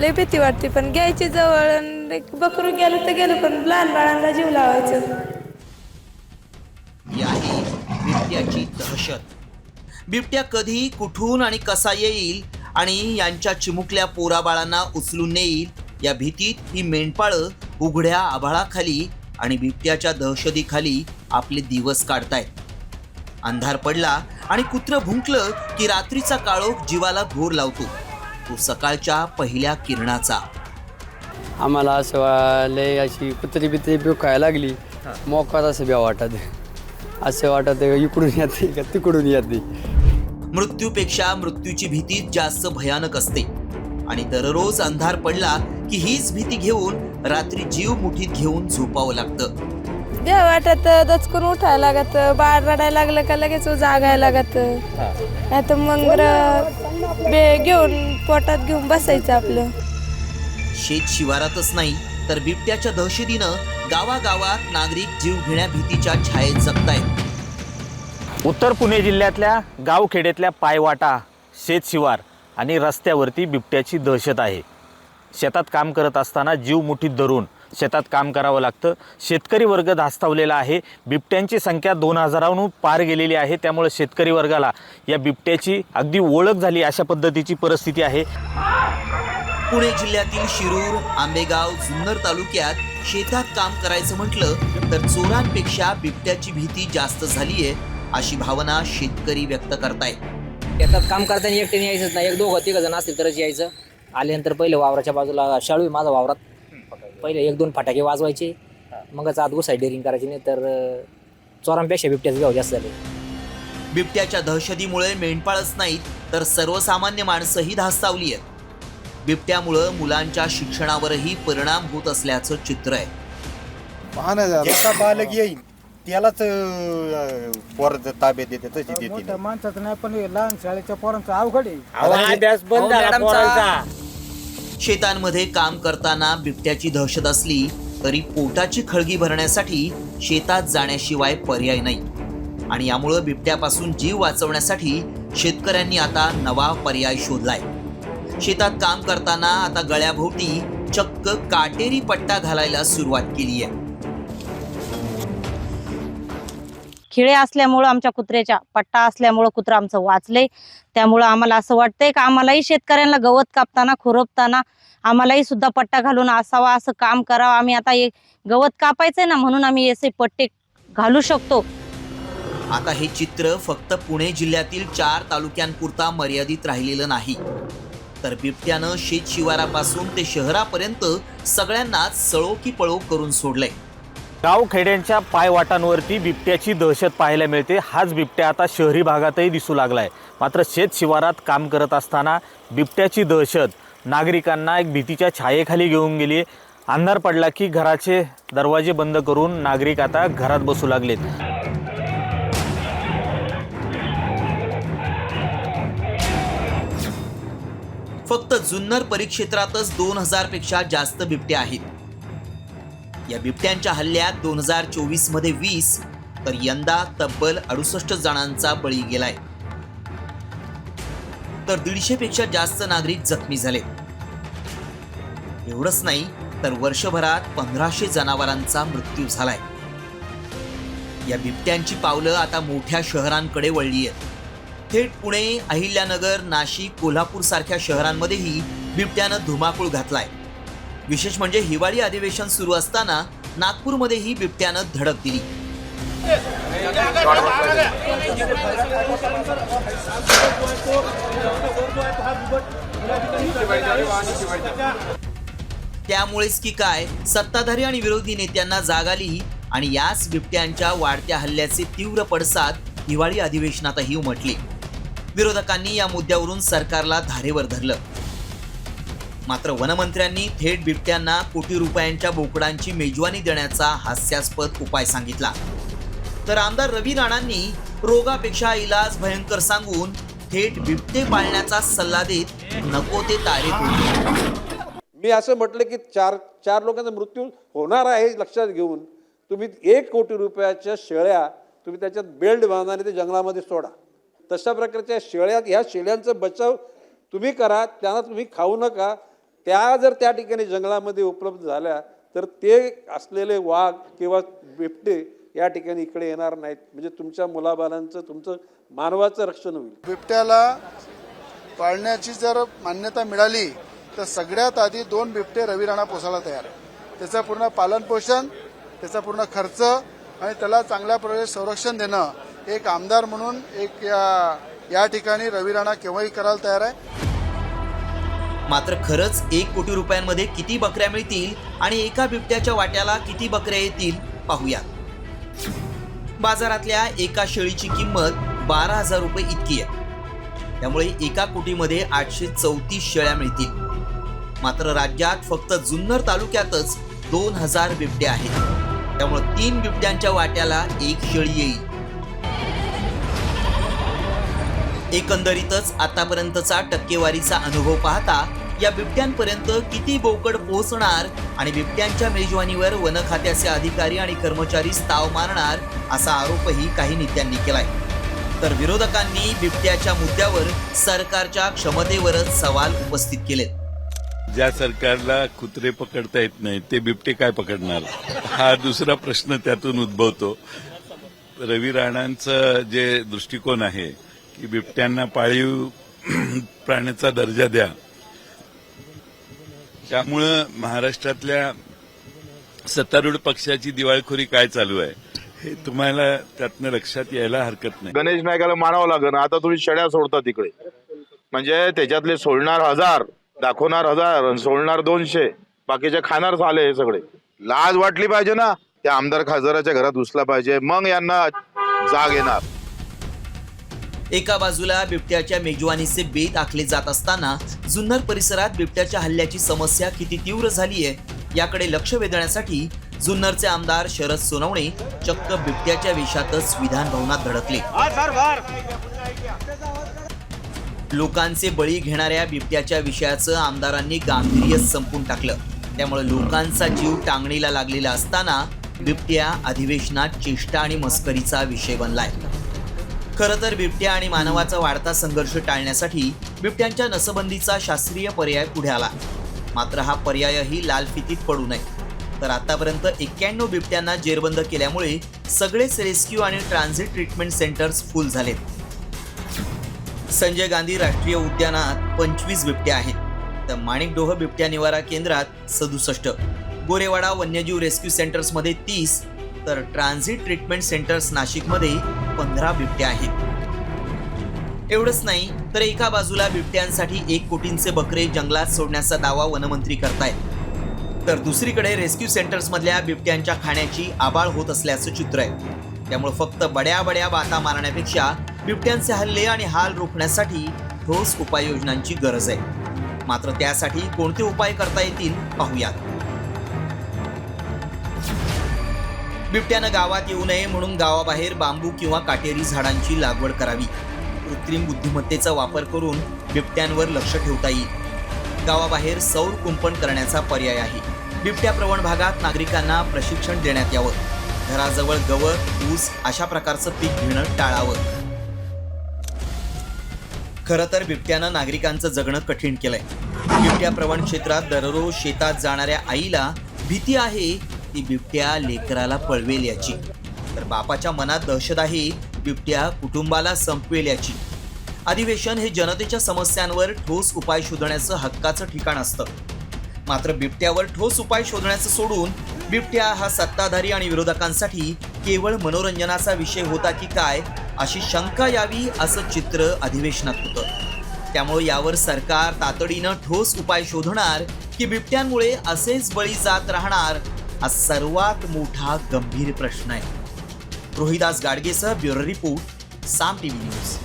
लय भीती वाटते, पण घ्यायची जवळ आणि बकरू गेलं तर गेलं, पण लहान बाळांना जीव लावायचं. ही आहे बिबट्याची दहशत. बिबट्या कधी, कुठून आणि कसा येईल आणि यांच्या चिमुकल्या पोराबाळांना उचलून नेईल या भीतीत ही मेंढपाळं उघड्या आभाळाखाली आणि बिबट्याच्या दहशतीखाली आपले दिवस काढतायत. अंधार पडला आणि कुत्रं भुंकलं की रात्रीचा काळोख जीवाला घोर लावतो, तो सकाळच्या पहिल्या किरणाचा. आम्हाला असं लय अशी कुत्री बित्री खायला लागली, मोकात असं ब्या वाटत, असं वाटत इकडून येते का तिकडून येते. मृत्यूपेक्षा मृत्यूची भीती जास्त भयानक असते आणि दररोज अंधार पडला की हीच भीती घेऊन रात्री जीव मुठीत घेऊन झोपावं लागतं. द्या वाटत दचकून उठायला लागत, बाळ रडायला लागलं का लगेच जागायला लागत, नाही तर मग घेऊन पोटात घेऊन बसायचं आपलं. शेत शिवारातच नाही तर बिबट्याच्या दहशतीनं गावागावात नागरिक जीव घेण्या भीतीच्या छायेत जगतायत. उत्तर पुणे जिल्ह्यातल्या गावखेड्यातल्या पायवाटा, शेतशिवार आणि रस्त्यावरती बिबट्याची दहशत आहे. शेतात काम करत असताना जीव मुठीत धरून शेतात काम करावं लागतं. शेतकरी वर्ग धास्तावलेला आहे. बिबट्यांची संख्या 2000हून पार गेलेली आहे. त्यामुळे शेतकरी वर्गाला या बिबट्याची अगदी ओळख झाली अशा पद्धतीची परिस्थिती आहे. पुणे जिल्ह्यातील शिरूर, आंबेगाव, जुन्नर तालुक्यात शेतात काम करायचं म्हटलं तर चोरांपेक्षा बिबट्याची भीती जास्त झालीये अशी भावना शेतकरी व्यक्त करतायत. शेतात काम करताना एकट्याने यायचंच नाही, 1-2 तिघ जण असतील तरच यायचं. आल्यानंतर पहिले वावराच्या बाजूला शाळू आहे माझा वावरात, पहिले 1-2 फटाके वाजवायचे, मगच आत घुसाय डेअरिंग करायची, नाही तर चोरांपेक्षा बिबट्याचं गाव जास्त झाले. बिबट्याच्या दहशतीमुळे मेंढपाळच नाहीत तर सर्वसामान्य माणसंही धास्तावली आहेत. बिबट्यामुळं मुलांच्या शिक्षणावरही परिणाम होत असल्याचं चित्र आहे. एका बालक येईल त्यालाच पोर ताब्यात देते, तशी देते. माणसाचं नाही पण लहान शाळेच्या पोरांचं अवघड आहे. अभ्यास बंद झाला पोरांचा. शेतांमध्ये काम करताना बिबट्याची दहशत असली तरी पोटाची खळगी भरण्यासाठी शेतात जाण्याशिवाय पर्याय नाही आणि यामुळं बिबट्यापासून जीव वाचवण्यासाठी शेतकऱ्यांनी आता नवा पर्याय शोधलाय. शेतात काम करताना आता गळ्याभोवती चक्क काटेरी पट्टा घालायला सुरुवात केली आहे. खिळे असल्यामुळं आमच्या कुत्र्याच्या पट्टा असल्यामुळं कुत्रं आमचं वाचले. त्यामुळं आम्हाला असं वाटतंय की आम्हालाही शेतकऱ्यांना गवत कापताना खुरपताना आम्हालाही सुद्धा पट्टा घालून असावा, असं काम करावं. आम्ही आता हे गवत कापायचंय ना, म्हणून आम्ही असे पट्टे घालू शकतो. आता हे चित्र फक्त पुणे जिल्ह्यातील 4 तालुक्यांपुरता मर्यादित राहिलेलं नाही, तर बिबट्यानं शेत शिवारापासून ते शहरापर्यंत सगळ्यांनाच सळो की पळो करून सोडलंय. गावखेड्यांच्या पायवाटांवरती बिबट्याची दहशत पाहायला मिळते. हाच बिबट्या आता शहरी भागातही दिसू लागलाय. मात्र शेत शिवारात काम करत असताना बिबट्याची दहशत नागरिकांना एक भीतीच्या छायेखाली घेऊन गेली. अंधार पडला की घराचे दरवाजे बंद करून नागरिक आता घरात बसू लागलेत. फक्त जुन्नर परिक्षेत्रातच 2000 पेक्षा जास्त बिबट्या आहेत. या बिबट्यांच्या हल्ल्यात 2024 मध्ये 20 तर यंदा तब्बल 68 जणांचा बळी गेलाय, तर 150 पेक्षा जास्त नागरिक जखमी झाले. एवढंच नाही तर वर्षभरात 1500 जनावरांचा मृत्यू झालाय. या बिबट्यांची पावलं आता मोठ्या शहरांकडे वळली आहेत. थेट पुणे, अहिल्यानगर, नाशिक, कोल्हापूर सारख्या शहरांमध्येही बिबट्यानं धुमाकूळ घातलाय. विशेष म्हणजे हिवाळी अधिवेशन सुरू असताना नागपूरमध्येही बिबट्यानं धडक दिली. त्यामुळेच की काय सत्ताधारी आणि विरोधी नेत्यांना जाग आली आणि याच बिबट्यांच्या वाढत्या हल्ल्याचे तीव्र पडसाद हिवाळी अधिवेशनातही उमटले. विरोधकांनी या मुद्द्यावरून सरकारला धारेवर धरलं. मात्र वनमंत्र्यांनी थेट बिबट्यांना कोटी रुपयांच्या बोकडांची मेजवानी देण्याचा हास्यास्पद उपाय सांगितला. तर आमदार रवी राणांनी रोगापेक्षा इलाज भयंकर सांगून थेट बिबटे पाळण्याचा सल्ला देत नको ते तारे तोडले. मी असं म्हटलं की चार लोकांचा मृत्यू होणार आहे लक्षात घेऊन तुम्ही 1 कोटी रुपयाच्या शेळ्या तुम्ही त्याच्यात बेल्ट बांधा आणि ते जंगलामध्ये सोडा. तशा प्रकारच्या शेळ्या, ह्या शेळ्यांचा बचाव तुम्ही करा, त्यांना तुम्ही खाऊ नका. त्या जर त्या ठिकाणी जंगलामध्ये उपलब्ध झाल्या तर ते असलेले वाघ किंवा बिबटे या ठिकाणी इकडे येणार नाहीत. म्हणजे तुमच्या मुलाबाळांचं तुमचं मानवाचं रक्षण होईल. बिबट्याला पाळण्याची जर मान्यता मिळाली तर सगळ्यात आधी 2 बिबटे रवी राणा पोसायला तयार आहे. त्याचं पूर्ण पालनपोषण, त्याचा पूर्ण खर्च आणि त्याला चांगल्या प्रकारे संरक्षण देणं एक आमदार म्हणून एक या ठिकाणी रवी राणा केव्हाही करायला तयार आहे. मात्र खरंच 1 कोटी रुपयांमध्ये किती बकऱ्या मिळतील आणि एका बिबट्याच्या वाट्याला किती बकऱ्या येतील पाहूया. बाजारातल्या एका शेळीची किंमत 12,000 रुपये इतकी आहे. त्यामुळे 1 कोटीमध्ये 834 शेळ्या मिळतील. मात्र राज्यात फक्त जुन्नर तालुक्यातच 2000 बिबटे आहेत. त्यामुळे 3 बिबट्यांच्या वाट्याला 1 शेळी येईल. एकंदरीतच आतापर्यंतचा टक्केवारीचा अनुभव पाहता या बिबट्यांपर्यंत किती बोकड पोहोचणार आणि बिबट्यांच्या मेजवानीवर वन खात्याचे अधिकारी आणि कर्मचारी ताव मारणार असा आरोपही काही नेत्यांनी केलाय. तर विरोधकांनी बिबट्याच्या मुद्द्यावर सरकारच्या क्षमतेवरच सवाल उपस्थित केलेत. ज्या सरकारला कुत्रे पकडता येत नाही ते बिबटे काय पकडणार, हा दुसरा प्रश्न त्यातून उद्भवतो. रवी राणांचं जे दृष्टिकोन आहे की बिबट्यांना पाळीव प्राण्याचा दर्जा द्या, त्यामुळं महाराष्ट्रातल्या सत्तारूढ पक्षाची दिवाळखोरी काय चालू आहे हे तुम्हाला त्यातनं लक्षात यायला हरकत नाही. गणेश नायकाला मानावं लागेल. आता तुम्ही शेळ्या सोडता तिकडे, म्हणजे त्याच्यातले सोडणार 1000, दाखवणार 1000, सोडणार 200, बाकीचे खाणार झाले. हे सगळे लाज वाटली पाहिजे ना, त्या आमदार खासदाराच्या घरात घुसला पाहिजे, मग यांना जाग येणार. एका बाजूला बिबट्याच्या मेजवानीचे बेत आखले जात असताना जुन्नर परिसरात बिबट्याच्या हल्ल्याची समस्या किती तीव्र झाली आहे याकडे लक्ष वेधण्यासाठी जुन्नरचे आमदार शरद सोनवणे चक्क बिबट्याच्या वेशातच विधान भवनात धडकले. लोकांचे बळी घेणाऱ्या बिबट्याच्या विषयाचं आमदारांनी गांभीर्य संपून टाकलं. त्यामुळे लोकांचा जीव टांगणीला लागलेला असताना बिबट्या अधिवेशनात चेष्टा आणि मस्करीचा विषय बनलाय. खरं तर बिबट्या आणि मानवाचा वाढता संघर्ष टाळण्यासाठी बिबट्यांच्या नसबंदीचा शास्त्रीय पर्याय पुढे आला. मात्र हा पर्यायही लाल फितीत पडू नये. तर आतापर्यंत 91 बिबट्यांना जेरबंद केल्यामुळे सगळेच रेस्क्यू आणि ट्रान्झिट ट्रीटमेंट सेंटर्स फुल झालेत. संजय गांधी राष्ट्रीय उद्यानात 25 बिबट्या आहेत, तर माणिकडोह बिबट्या निवारा केंद्रात 67, गोरेवाडा वन्यजीव रेस्क्यू सेंटर्समध्ये 30, तर ट्रान्झिट ट्रीटमेंट सेंटर्स नाशिकमध्ये 15 बिबट्या आहेत. एवढंच नाही तर एका बाजूला बिबट्यांसाठी 1 कोटींचे बकरे जंगलात सोडण्याचा दावा वनमंत्री करतायत, तर दुसरीकडे रेस्क्यू सेंटर्स मधल्या बिबट्यांच्या खाण्याची आबाळ होत असल्याचं चित्र आहे. त्यामुळे फक्त बड्या बड्या बाता मारण्यापेक्षा बिबट्यांचे हल्ले आणि हाल रोखण्यासाठी ठोस उपाययोजनांची गरज आहे. मात्र त्यासाठी कोणते उपाय करता येतील पाहूयात. बिबट्यानं गावात येऊ नये म्हणून गावाबाहेर बांबू किंवा काटेरी झाडांची लागवड करावी. कृत्रिम बुद्धिमत्तेचा वापर करून बिबट्यांवर लक्ष ठेवता येईल. गावाबाहेर सौर कुंपण करण्याचा पर्याय आहे. बिबट्या प्रवण भागात नागरिकांना प्रशिक्षण देण्यात यावं. घराजवळ गवत, ऊस अशा प्रकारचं पीक घेणं टाळावं. खरं तर बिबट्यानं नागरिकांचं जगणं कठीण केलंय. बिबट्या प्रवण क्षेत्रात दररोज शेतात जाणाऱ्या आईला भीती आहे ती बिबट्या लेकराला पळवेल याची, तर बापाच्या मनात दहशत आहे बिबट्या कुटुंबाला संपवेल याची. अधिवेशन हे जनतेच्या समस्यांवर ठोस उपाय शोधण्याचं हक्काचं ठिकाण असतं. मात्र बिबट्यावर ठोस उपाय शोधण्याचं सोडून बिबट्या हा सत्ताधारी आणि विरोधकांसाठी केवळ मनोरंजनाचा विषय होता की काय अशी शंका यावी असं चित्र अधिवेशनात होतं. त्यामुळे यावर सरकार तातडीनं ठोस उपाय शोधणार की बिबट्यांमुळे असेच बळी जात राहणार हा सर्वात मोठा गंभीर प्रश्न आहे. रोहिदास गाडगेसह ब्युरो रिपोर्ट, साम टीव्ही न्यूज.